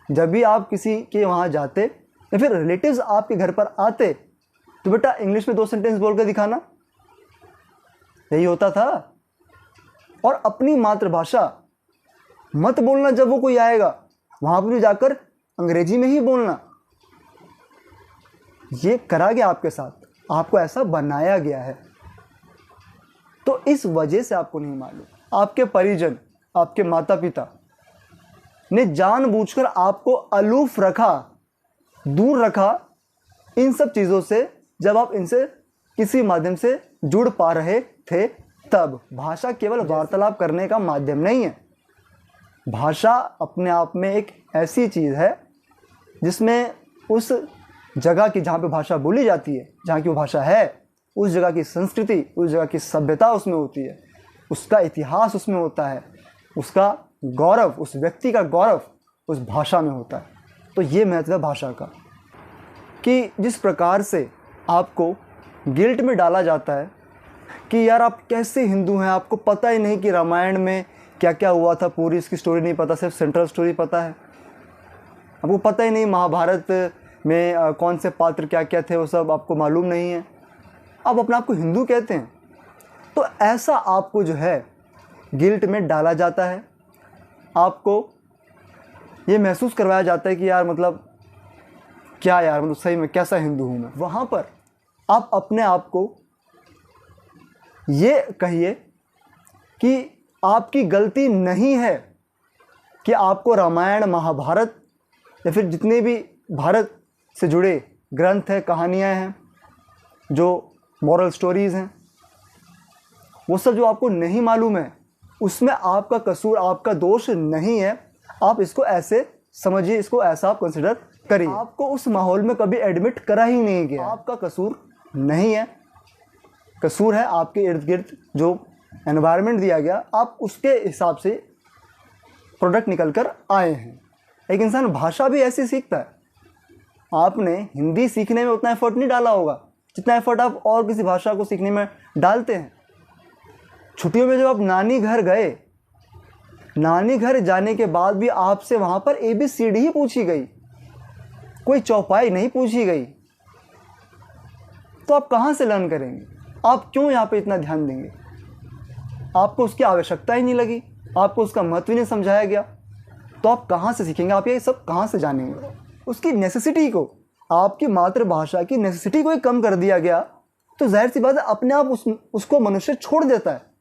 जब भी आप किसी के वहाँ जाते या फिर रिलेटिव्स आपके घर पर आते तो बेटा इंग्लिश में 2 सेंटेंस बोल कर दिखाना, यही होता था। और अपनी मातृभाषा मत बोलना, जब वो कोई आएगा वहाँ पर भी जाकर अंग्रेजी में ही बोलना। ये करा गया आपके साथ, आपको ऐसा बनाया गया है। तो इस वजह से आपको नहीं मालूम, आपके परिजन, आपके माता पिता ने जानबूझकर आपको अलूफ रखा, दूर रखा इन सब चीज़ों से। जब आप इनसे किसी माध्यम से जुड़ पा रहे थे तब। भाषा केवल वार्तालाप करने का माध्यम नहीं है। भाषा अपने आप में एक ऐसी चीज़ है जिसमें उस जगह की, जहाँ पे भाषा बोली जाती है, जहाँ की वो भाषा है, उस जगह की संस्कृति, उस जगह की सभ्यता उसमें होती है, उसका इतिहास उसमें होता है, उसका गौरव, उस व्यक्ति का गौरव उस भाषा में होता है। तो ये महत्व है भाषा का कि जिस प्रकार से आपको गिल्ट में डाला जाता है कि यार आप कैसे हिंदू हैं, आपको पता ही नहीं कि रामायण में क्या क्या हुआ था, पूरी इसकी स्टोरी नहीं पता, सिर्फ सेंट्रल स्टोरी पता है। आपको पता ही नहीं महाभारत में कौन से पात्र क्या क्या थे, वो सब आपको मालूम नहीं है। आप अपने आप को हिंदू कहते हैं। तो ऐसा आपको जो है गिल्ट में डाला जाता है। आपको ये महसूस करवाया जाता है कि यार मतलब क्या यार, मतलब सही में कैसा हिंदू हूँ मैं। वहाँ पर आप अपने आप को ये कहिए कि आपकी गलती नहीं है कि आपको रामायण, महाभारत या फिर जितने भी भारत से जुड़े ग्रंथ हैं, कहानियाँ हैं, जो मॉरल स्टोरीज़ हैं, वो सब जो आपको नहीं मालूम है, उसमें आपका कसूर, आपका दोष नहीं है। आप इसको ऐसे समझिए, इसको ऐसा आप कंसिडर करिए। आपको उस माहौल में कभी एडमिट करा ही नहीं गया, आपका कसूर नहीं है। कसूर है आपके इर्द गिर्द जो एनवायरनमेंट दिया गया, आप उसके हिसाब से प्रोडक्ट निकल कर आए हैं। एक इंसान भाषा भी ऐसे सीखता है। आपने हिंदी सीखने में उतना एफर्ट नहीं डाला होगा जितना एफर्ट आप और किसी भाषा को सीखने में डालते हैं। छुट्टियों में जब आप नानी घर गए, नानी घर जाने के बाद भी आपसे वहाँ पर ABCD ही पूछी गई, कोई चौपाई नहीं पूछी गई, तो आप कहाँ से लर्न करेंगे? आप क्यों यहाँ पे इतना ध्यान देंगे? आपको उसकी आवश्यकता ही नहीं लगी, आपको उसका महत्व ही नहीं समझाया गया, तो आप कहाँ से सीखेंगे? आप ये सब कहाँ से जानेंगे? उसकी नेसेसिटी को, आपकी मातृभाषा की नेसेसिटी को ही कम कर दिया गया, तो जाहिर सी बात है अपने आप उसको मनुष्य छोड़ देता है।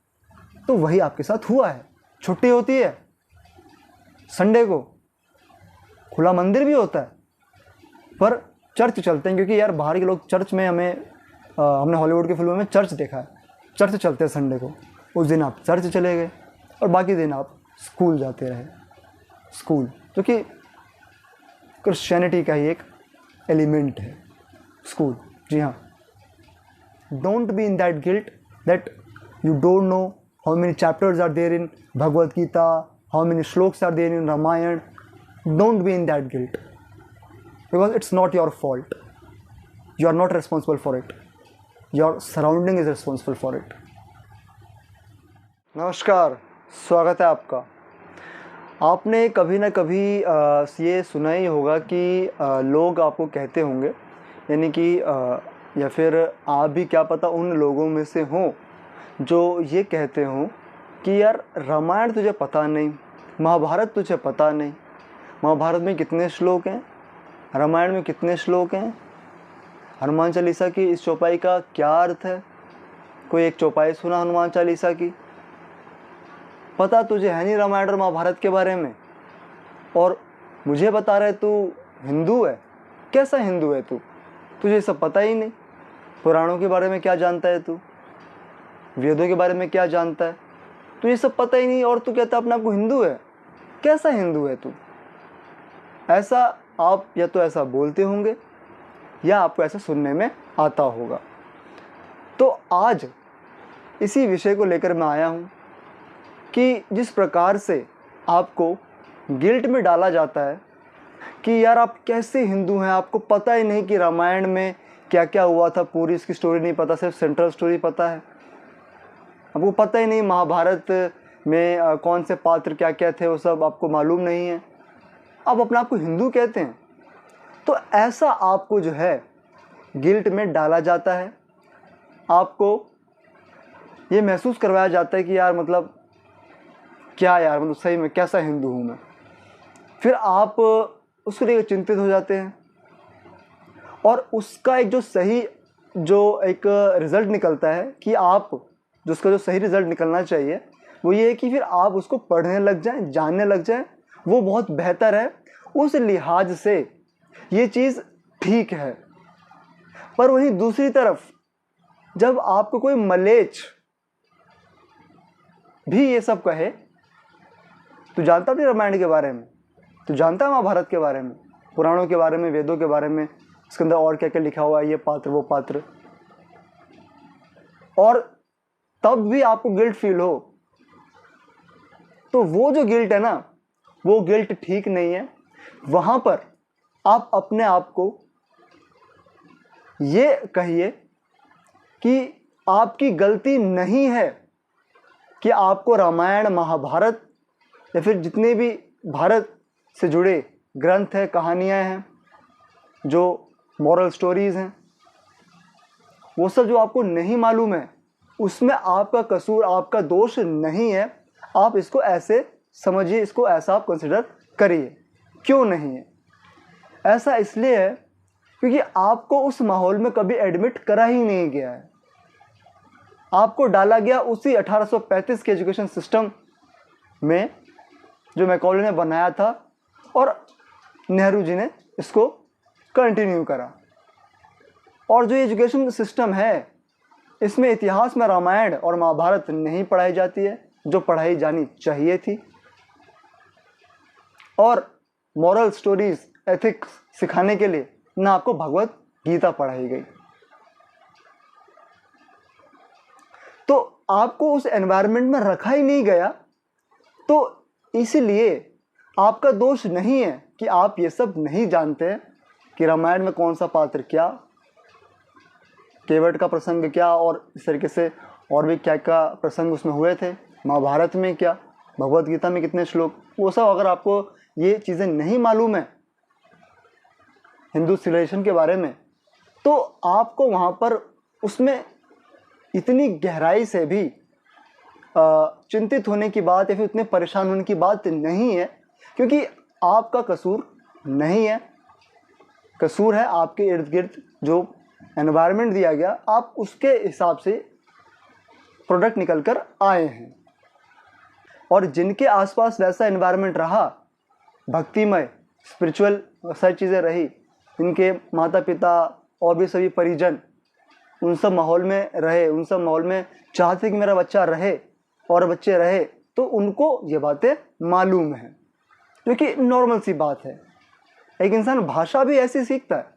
तो वही आपके साथ हुआ है। छुट्टी होती है, संडे को खुला मंदिर भी होता है, पर चर्च चलते हैं, क्योंकि यार बाहर के लोग चर्च में, हमने हॉलीवुड की फिल्मों में चर्च देखा है, चर्च चलते हैं संडे को। उस दिन आप चर्च चले गए और बाकी दिन आप स्कूल जाते रहे। स्कूल जो कि क्रिश्चियनिटी का ही एक एलिमेंट है, स्कूल। जी हाँ, don't be in that guilt that you don't know how many chapters are there in Bhagavad Gita, how many shlokas are there in Ramayana. Don't be in that guilt because it's not your fault. You are not responsible for it. Your surrounding is responsible for it. नमस्कार, स्वागत है आपका। आपने कभी ना कभी ये सुना ही होगा कि लोग आपको कहते होंगे, यानी कि या फिर आप भी क्या पता उन लोगों में से हों जो ये कहते हों कि यार रामायण तुझे पता नहीं, महाभारत तुझे पता नहीं। महाभारत में कितने श्लोक हैं, रामायण में कितने श्लोक हैं, हनुमान चालीसा की इस चौपाई का क्या अर्थ है? कोई एक चौपाई सुना हनुमान चालीसा की? पता तुझे है नहीं रामायण और महाभारत के बारे में, और मुझे बता रहे तू हिंदू है। कैसा हिंदू है तू? तुझे सब पता ही नहीं। पुराणों के बारे में क्या जानता है तू? वेदों के बारे में क्या जानता है? तुझे सब पता ही नहीं और तू कहता अपने आप को हिंदू है। कैसा हिंदू है तू? ऐसा आप या तो ऐसा बोलते होंगे या आपको ऐसा सुनने में आता होगा। तो आज इसी विषय को लेकर मैं आया हूँ कि जिस प्रकार से आपको गिल्ट में डाला जाता है कि यार आप कैसे हिंदू हैं, आपको पता ही नहीं कि रामायण में क्या क्या हुआ था, पूरी इसकी स्टोरी नहीं पता, सिर्फ सेंट्रल स्टोरी पता है। आपको पता ही नहीं महाभारत में कौन से पात्र क्या क्या थे, वो सब आपको मालूम नहीं है। आप अपने आप को हिंदू कहते हैं, तो ऐसा आपको जो है गिल्ट में डाला जाता है। आपको ये महसूस करवाया जाता है कि यार मतलब क्या यार, मतलब सही में कैसा हिंदू हूँ मैं। फिर आप उसको लेकर चिंतित हो जाते हैं और उसका एक जो एक रिज़ल्ट निकलता है कि आप जो उसका जो सही रिज़ल्ट निकलना चाहिए वो ये है कि फिर आप उसको पढ़ने लग जाएं, जानने लग जाएं, वो बहुत बेहतर है। उस लिहाज से ये चीज़ ठीक है। पर वहीं दूसरी तरफ जब आपको कोई मलेच्छ भी ये सब कहे, तो जानता था रामायण के बारे में, तो जानता है महाभारत के बारे में, पुराणों के बारे में, वेदों के बारे में, इसके अंदर और क्या क्या लिखा हुआ है, ये पात्र वो पात्र, और तब भी आपको गिल्ट फील हो, तो वो जो गिल्ट है ना, वो गिल्ट ठीक नहीं है। वहां पर आप अपने आप को ये कहिए कि आपकी गलती नहीं है कि आपको रामायण, महाभारत या फिर जितने भी भारत से जुड़े ग्रंथ हैं, कहानियाँ हैं, जो मॉरल स्टोरीज़ हैं, वो सब जो आपको नहीं मालूम है, उसमें आपका कसूर, आपका दोष नहीं है। आप इसको ऐसे समझिए, इसको ऐसा आप कंसिडर करिए। क्यों नहीं है? ऐसा इसलिए है क्योंकि आपको उस माहौल में कभी एडमिट करा ही नहीं गया है। आपको डाला गया उसी 1835 के एजुकेशन सिस्टम में जो मैकॉले ने बनाया था और नेहरू जी ने इसको कंटिन्यू करा। और जो एजुकेशन सिस्टम है, इसमें इतिहास में रामायण और महाभारत नहीं पढ़ाई जाती है जो पढ़ाई जानी चाहिए थी, और मॉरल स्टोरीज, एथिक्स सिखाने के लिए ना आपको भगवत गीता पढ़ाई गई। तो आपको उस एनवायरनमेंट में रखा ही नहीं गया, तो इसलिए आपका दोष नहीं है कि आप ये सब नहीं जानते हैं कि रामायण में कौन सा पात्र क्या, केवट का प्रसंग क्या, और इस तरीके से और भी क्या क्या प्रसंग उसमें हुए थे, महाभारत में क्या, भगवत गीता में कितने श्लोक, वो सब अगर आपको ये चीज़ें नहीं मालूम है हिंदू सिविलाइजेशन के बारे में, तो आपको वहाँ पर उसमें इतनी गहराई से भी चिंतित होने की बात या फिर उतने परेशान होने की बात नहीं है, क्योंकि आपका कसूर नहीं है। कसूर है आपके इर्द गिर्द जो एनवायरनमेंट दिया गया, आप उसके हिसाब से प्रोडक्ट निकल कर आए हैं। और जिनके आसपास वैसा एनवायरनमेंट रहा, भक्तिमय, स्पिरिचुअल सारी चीज़ें रही, इनके माता पिता और भी सभी परिजन उन सब माहौल में रहे, उन सब माहौल में चाहते कि मेरा बच्चा रहे और बच्चे रहे, तो उनको ये बातें मालूम है, क्योंकि नॉर्मल सी बात है। एक इंसान भाषा भी ऐसी सीखता है।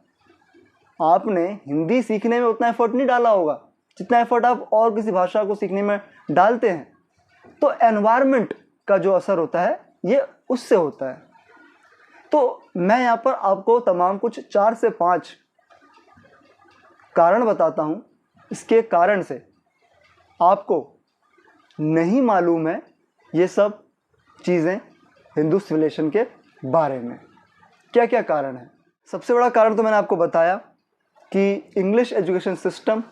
आपने हिंदी सीखने में उतना एफर्ट नहीं डाला होगा जितना एफर्ट आप और किसी भाषा को सीखने में डालते हैं। तो एनवायरनमेंट का जो असर होता है ये उससे होता है। तो मैं यहाँ पर आपको तमाम कुछ 4 से 5 कारण बताता हूँ। इसके कारण से आपको नहीं मालूम है ये सब चीज़ें हिंदू सिविलाइजेशन के बारे में। क्या क्या कारण है? सबसे बड़ा कारण तो मैंने आपको बताया कि इंग्लिश एजुकेशन सिस्टम,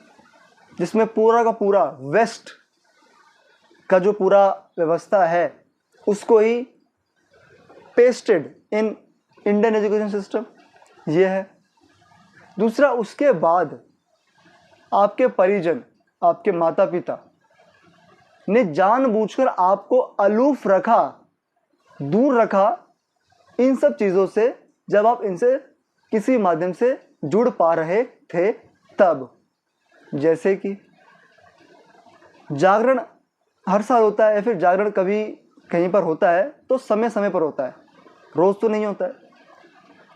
जिसमें पूरा का पूरा वेस्ट का जो पूरा व्यवस्था है उसको ही pasted in Indian education system, ये है। दूसरा, उसके बाद आपके परिजन, आपके माता पिता ने जानबूझकर आपको अलूफ रखा, दूर रखा इन सब चीज़ों से, जब आप इनसे किसी माध्यम से जुड़ पा रहे थे तब। जैसे कि जागरण हर साल होता है, या फिर जागरण कभी कहीं पर होता है तो समय समय पर होता है, रोज़ तो नहीं होता है।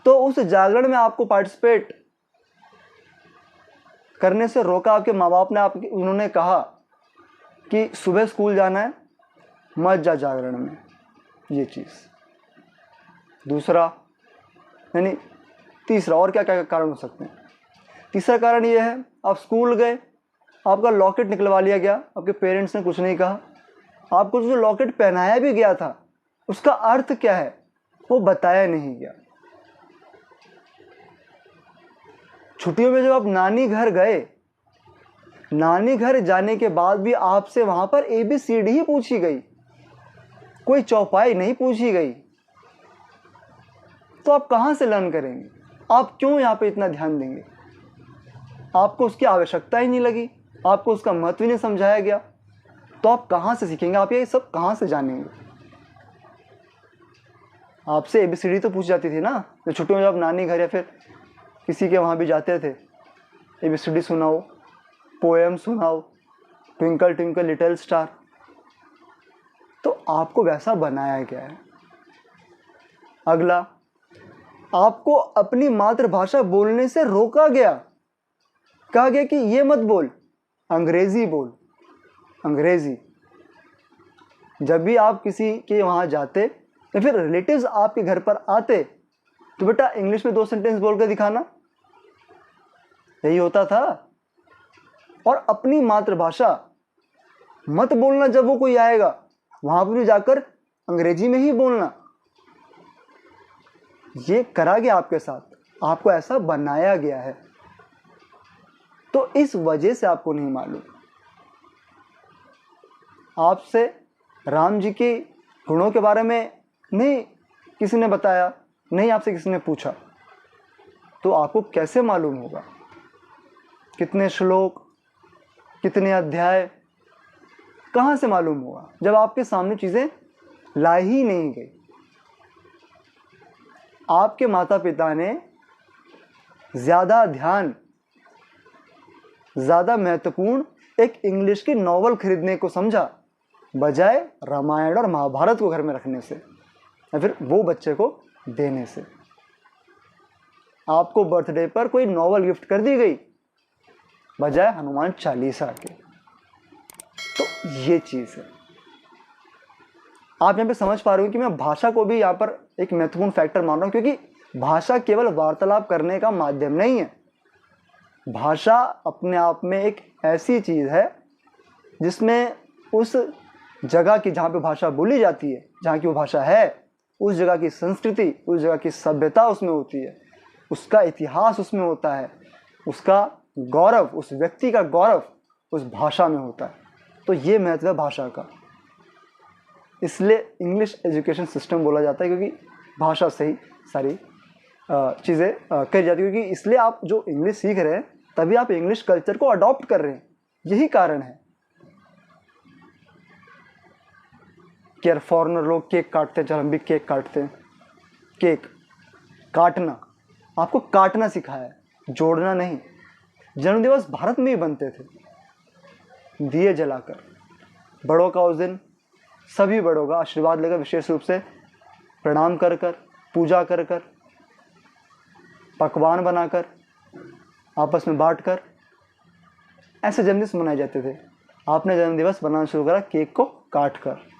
तो उस जागरण में आपको पार्टिसिपेट करने से रोका आपके माँ बाप ने। उन्होंने कहा कि सुबह स्कूल जाना है, मत जा जागरण में, ये चीज़। दूसरा, यानी तीसरा, और क्या क्या कारण हो सकते हैं? तीसरा कारण ये है, आप स्कूल गए, आपका लॉकेट निकलवा लिया गया, आपके पेरेंट्स ने कुछ नहीं कहा, आपको जो लॉकेट पहनाया भी गया था उसका अर्थ क्या है वो बताया नहीं गया। छुट्टियों में जब आप नानी घर गए, नानी घर जाने के बाद भी आपसे वहां पर ABCD ही पूछी गई, कोई चौपाई नहीं पूछी गई, तो आप कहां से लर्न करेंगे? आप क्यों यहाँ पे इतना ध्यान देंगे? आपको उसकी आवश्यकता ही नहीं लगी, आपको उसका महत्व ही नहीं समझाया गया, तो आप कहां से सीखेंगे? आप ये सब कहां से जानेंगे? आपसे ABCD तो पूछ जाती थी ना, तो छुट्टियों में जब नानी घर या फिर किसी के वहाँ भी जाते थे, ABCD सुनाओ, पोएम सुनाओ, ट्विंकल ट्विंकल लिटिल स्टार। तो आपको वैसा बनाया गया है। अगला, आपको अपनी मातृभाषा बोलने से रोका गया, कहा गया कि ये मत बोल, अंग्रेजी बोल, अंग्रेजी। जब भी आप किसी के वहाँ जाते या फिर रिलेटिव्स आपके घर पर आते, तो बेटा इंग्लिश में 2 सेंटेंस बोल कर दिखाना, यही होता था। और अपनी मातृभाषा मत बोलना, जब वो कोई आएगा वहां पर भी जाकर अंग्रेजी में ही बोलना। ये करा गया आपके साथ, आपको ऐसा बनाया गया है। तो इस वजह से आपको नहीं मालूम। आपसे राम जी के गुणों के बारे में नहीं किसी ने बताया, नहीं आपसे किसी ने पूछा, तो आपको कैसे मालूम होगा? कितने श्लोक, कितने अध्याय, कहां से मालूम होगा जब आपके सामने चीजें लाई ही नहीं गई? आपके माता पिता ने ज्यादा ध्यान, ज्यादा महत्वपूर्ण एक इंग्लिश की नॉवल खरीदने को समझा, बजाय रामायण और महाभारत को घर में रखने से या फिर वो बच्चे को देने से। आपको बर्थडे पर कोई नॉवल गिफ्ट कर दी गई, बजाय हनुमान चालीसा के। तो ये चीज है। आप यहाँ पे समझ पा रहे हो कि मैं भाषा को भी यहाँ पर एक महत्वपूर्ण फैक्टर मान रहा हूँ, क्योंकि भाषा केवल वार्तालाप करने का माध्यम नहीं है। भाषा अपने आप में एक ऐसी चीज है जिसमें उस जगह की, जहाँ पे भाषा बोली जाती है, जहाँ की वो भाषा है, उस जगह की संस्कृति, उस जगह की सभ्यता उसमें होती है, उसका इतिहास उसमें होता है, उसका गौरव, उस व्यक्ति का गौरव उस भाषा में होता है। तो ये महत्व है भाषा का। इसलिए इंग्लिश एजुकेशन सिस्टम बोला जाता है, क्योंकि भाषा से ही सारी चीज़ें करी जाती है। क्योंकि इसलिए आप जो इंग्लिश सीख रहे हैं, तभी आप इंग्लिश कल्चर को अडॉप्ट कर रहे हैं, यही कारण है। कि यार फॉरेनर लोग केक काटते हैं, चल हम भी केक काटते हैं। केक काटना, आपको काटना सिखाया है, जोड़ना नहीं। जन्मदिवस भारत में ही बनते थे, दिए जलाकर। बड़ों का उस दिन सभी बड़ों का आशीर्वाद लेकर, विशेष रूप से प्रणाम कर कर, पूजा कर कर, पकवान बनाकर, आपस में बांट कर, ऐसे जन्मदिवस मनाए जाते थे। आपने जन्मदिवस बनाना शुरू करा केक को काट कर।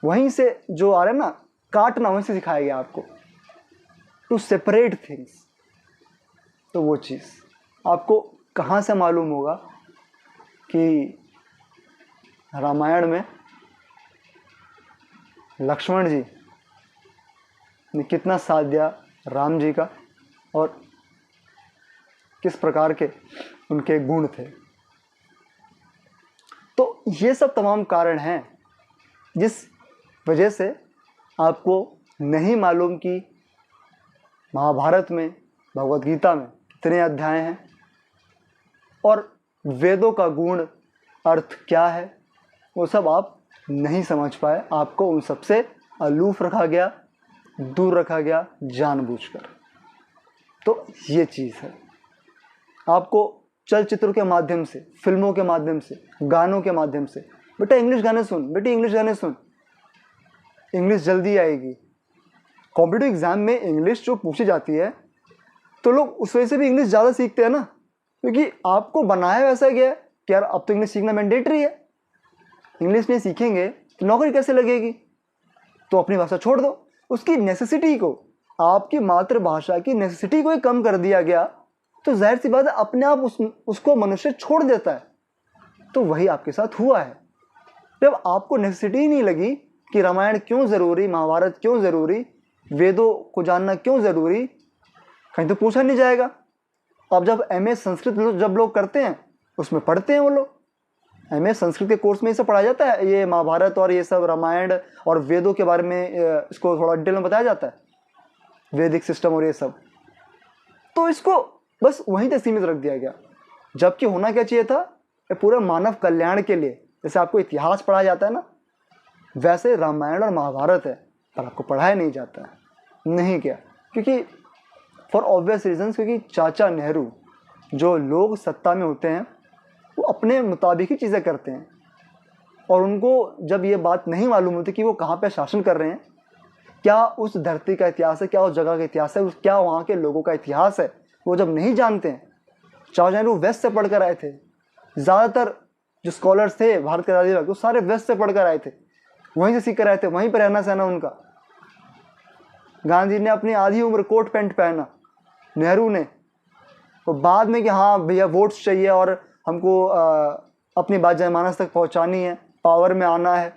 वहीं से जो आ रहा है ना, काटना, वहीं से सिखाया गया आपको, टू सेपरेट थिंग्स। तो वो चीज़ आपको कहाँ से मालूम होगा कि रामायण में लक्ष्मण जी ने कितना साथ दिया राम जी का, और किस प्रकार के उनके गुण थे। तो ये सब तमाम कारण हैं जिस वजह से आपको नहीं मालूम कि महाभारत में, भगवद गीता में कितने अध्याय हैं, और वेदों का गुण अर्थ क्या है, वो सब आप नहीं समझ पाए। आपको उन सबसे अलूफ रखा गया, दूर रखा गया जानबूझकर। तो ये चीज़ है। आपको चलचित्रों के माध्यम से, फिल्मों के माध्यम से, गानों के माध्यम से, बेटा इंग्लिश गाने सुन, बेटी इंग्लिश गाने सुन, इंग्लिश जल्दी आएगी। कॉम्पिटिटिव एग्जाम में इंग्लिश जो पूछी जाती है, तो लोग उस वजह से भी इंग्लिश ज़्यादा सीखते हैं ना, क्योंकि आपको बनाया वैसा गया है कि यार अब तो इंग्लिश सीखना मैंडेटरी है। इंग्लिश नहीं सीखेंगे तो नौकरी कैसे लगेगी? तो अपनी भाषा छोड़ दो। उसकी नेसेसिटी को, आपकी मातृभाषा की नेसेसिटी को ही कम कर दिया गया, तो जाहिर सी बात है अपने आप उसको मनुष्य छोड़ देता है। तो वही आपके साथ हुआ है। जब आपको नेसेसिटी ही नहीं लगी कि रामायण क्यों ज़रूरी, महाभारत क्यों ज़रूरी, वेदों को जानना क्यों ज़रूरी, कहीं तो पूछा नहीं जाएगा। अब जब MA संस्कृत जब लोग करते हैं उसमें पढ़ते हैं वो लोग, MA संस्कृत के कोर्स में ये सब पढ़ाया जाता है, ये महाभारत और ये सब रामायण और वेदों के बारे में इसको थोड़ा डिटेल में बताया जाता है, वैदिक सिस्टम और ये सब। तो इसको बस वहीं तक सीमित रख दिया गया, जबकि होना क्या चाहिए था, ये पूरे मानव कल्याण के लिए। जैसे आपको इतिहास पढ़ाया जाता है ना, वैसे रामायण और महाभारत है, पर आपको पढ़ाया नहीं जाता है। नहीं क्या? क्योंकि फॉर ऑब्वियस रीजंस, क्योंकि चाचा नेहरू, जो लोग सत्ता में होते हैं वो अपने मुताबिक ही चीज़ें करते हैं, और उनको जब ये बात नहीं मालूम होती कि वो कहाँ पे शासन कर रहे हैं, क्या उस धरती का इतिहास है, क्या उस जगह का इतिहास है, क्या वहाँ के लोगों का इतिहास है, वो जब नहीं जानते हैं। चाचा नेहरू वेस्ट से पढ़ कर आए थे, ज़्यादातर जो स्कॉलर्स थे भारत के आज़ादी वक्त वो सारे वेस्ट से पढ़ कर आए थे, वहीं से सीख कर आए थे, वहीं पर रहना सहना उनका। गांधी ने अपनी आधी उम्र कोट पैंट पहना, नेहरू ने तो बाद में कि हाँ भैया वोट्स चाहिए और हमको अपनी बात जनमानस तक पहुंचानी है, पावर में आना है,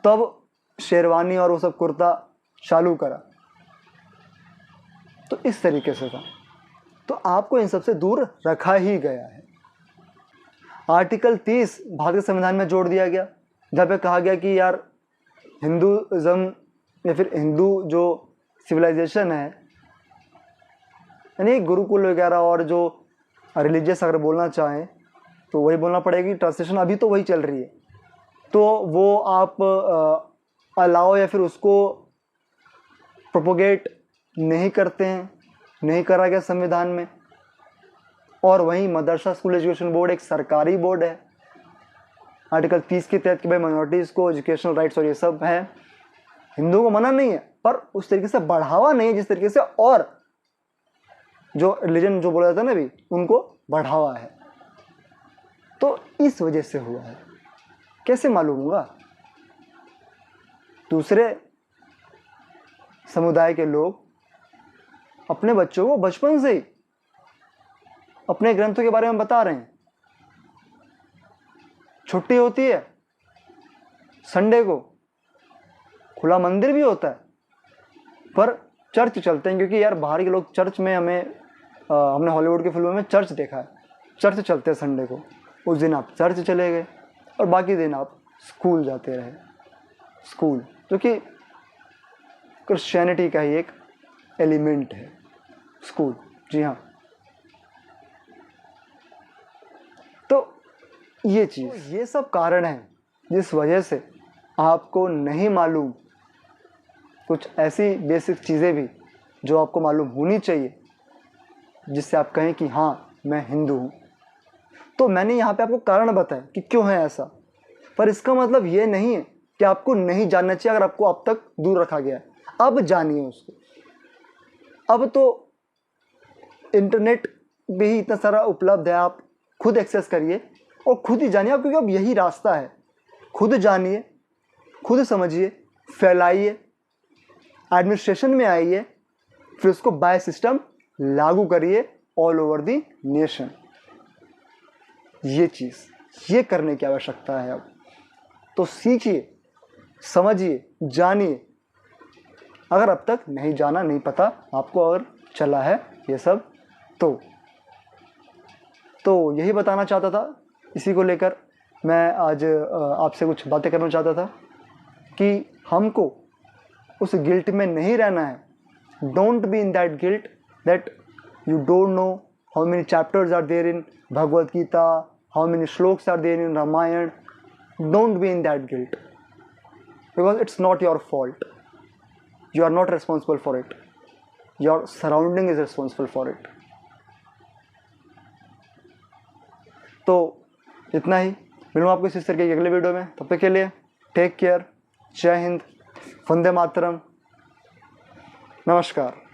तब शेरवानी और वो सब कुर्ता चालू करा। तो इस तरीके से था। तो आपको इन सबसे दूर रखा ही गया है। आर्टिकल 30 भारत के संविधान में जोड़ दिया गया, जहाँ पे कहा गया कि यार हिंदुज़म या फिर हिंदू जो सिविलाइजेशन है, यानी गुरुकुल वगैरह और जो रिलीजियस अगर बोलना चाहें तो वही बोलना पड़ेगी, ट्रांसलेशन अभी तो वही चल रही है, तो वो आप अलाउ या फिर उसको प्रोपोगेट नहीं करते हैं, नहीं करा गया संविधान में। और वहीं मदरसा स्कूल एजुकेशन बोर्ड एक सरकारी बोर्ड है, आर्टिकल 30 के तहत कि भाई माइनॉरिटीज़ को एजुकेशनल राइट्स और ये सब है। हिंदुओं को मना नहीं है, पर उस तरीके से बढ़ावा नहीं है जिस तरीके से और जो रिलीजन जो बोला जाता है ना अभी, उनको बढ़ावा है। तो इस वजह से हुआ है। कैसे मालूम होगा? दूसरे समुदाय के लोग अपने बच्चों को बचपन से ही अपने ग्रंथों के बारे में बता रहे हैं। छुट्टी होती है संडे को, खुला मंदिर भी होता है, पर चर्च चलते हैं, क्योंकि यार बाहर के लोग चर्च में हमने हॉलीवुड की फिल्मों में चर्च देखा है, चर्च चलते हैं संडे को। उस दिन आप चर्च चले गए और बाकी दिन आप स्कूल जाते रहे। स्कूल जो कि क्रिश्चियनिटी का ही एक एलिमेंट है, स्कूल। जी हाँ। तो ये चीज़, ये सब कारण है जिस वजह से आपको नहीं मालूम कुछ ऐसी बेसिक चीज़ें भी जो आपको मालूम होनी चाहिए, जिससे आप कहें कि हाँ मैं हिंदू हूँ। तो मैंने यहाँ पे आपको कारण बताया कि क्यों है ऐसा, पर इसका मतलब ये नहीं है कि आपको नहीं जानना चाहिए अगर आपको अब तक दूर रखा गया है। अब जानिए उसको। अब तो इंटरनेट भी ही इतना सारा उपलब्ध है, आप खुद एक्सेस करिए और खुद ही जानिए आप, क्योंकि अब यही रास्ता है। खुद जानिए, खुद समझिए, फैलाइए, एडमिनिस्ट्रेशन में आइए, फिर उसको बाय सिस्टम लागू करिए ऑल ओवर द नेशन। ये चीज़, ये करने की आवश्यकता है अब। तो सीखिए, समझिए, जानिए। अगर अब तक नहीं जाना, नहीं पता आपको, अगर चला है ये सब, तो यही बताना चाहता था। इसी को लेकर मैं आज आपसे कुछ बातें करना चाहता था कि हमको उस गिल्ट में नहीं रहना है। Don't be in that guilt that you don't know how many chapters are there in Bhagavad Gita, how many shlokas are there in Ramayana. Don't be in that guilt, because it's not your fault. You are not responsible for it. Your surrounding is responsible for it. तो इतना ही। मिलूँ आपको इस तरीके की अगले video में। तब तक के लिए टेक केयर। जय हिंद, वंदे मातरम, नमस्कार।